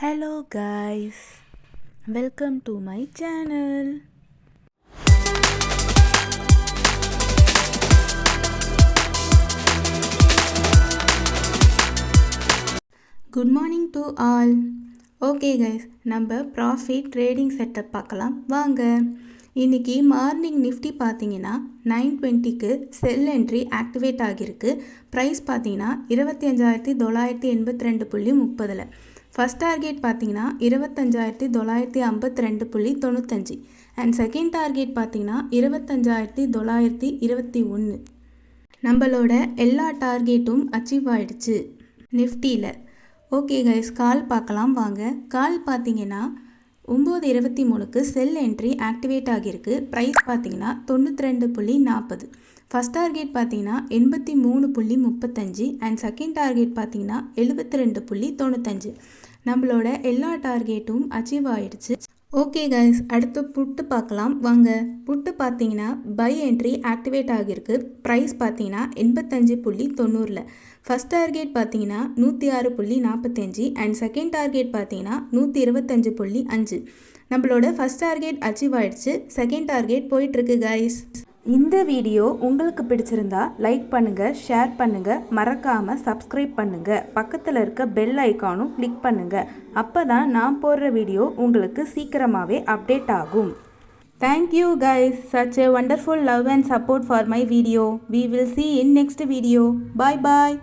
Hello guys, welcome to my channel. Good morning to all. Okay guys, நம்ம profit trading setup பார்க்கலாம் வாங்க. இன்றைக்கி morning Nifty பார்த்தீங்கன்னா 920க்கு செல் entry activate ஆகியிருக்கு. Price பார்த்தீங்கன்னா 25,982.30. ஃபஸ்ட் டார்கெட் பார்த்தீங்கன்னா 25,952.95 அண்ட் செகண்ட் டார்கெட் பார்த்தீங்கன்னா 25,921. நம்மளோட எல்லா டார்கெட்டும் அச்சீவ் ஆகிடுச்சு நிஃப்டியில். ஓகே கைஸ், கால் பார்க்கலாம் வாங்க. கால் பார்த்தீங்கன்னா 9:23க்கு செல் என்ட்ரி ஆக்டிவேட் ஆகியிருக்கு. ப்ரைஸ் பார்த்தீங்கன்னா 92.40. ஃபஸ்ட் டார்கெட் பார்த்தீங்கன்னா 83.35 அண்ட் செகண்ட் டார்கெட் பார்த்தீங்கன்னா 72.95. நம்மளோட எல்லா டார்கெட்டும் அச்சீவ் ஆகிடுச்சு. ஓகே கைஸ், அடுத்து புட்டு பார்க்கலாம் வாங்க. புட்டு பார்த்தீங்கன்னா பை என்ட்ரி ஆக்டிவேட் ஆகியிருக்கு. ப்ரைஸ் பார்த்தீங்கன்னா 85.90. ஃபஸ்ட் டார்கெட் பார்த்தீங்கன்னா 106.45 அண்ட் செகண்ட் டார்கெட் பார்த்தீங்கன்னா 125.5. நம்மளோட ஃபஸ்ட் டார்கெட் அச்சீவ் ஆகிடுச்சு. செகண்ட் டார்கெட் போயிட்டுருக்கு கைஸ். இந்த வீடியோ உங்களுக்கு பிடிச்சிருந்தா லைக் பண்ணுங்கள், ஷேர் பண்ணுங்கள், மறக்காமல் சப்ஸ்கிரைப் பண்ணுங்கள். பக்கத்தில் இருக்க பெல் ஐக்கானும் கிளிக் பண்ணுங்கள். அப்போ தான் நான் போடுற வீடியோ உங்களுக்கு சீக்கிரமாகவே அப்டேட் ஆகும். Thank you guys, such a wonderful love and support for my video. We will see in next video. Bye bye.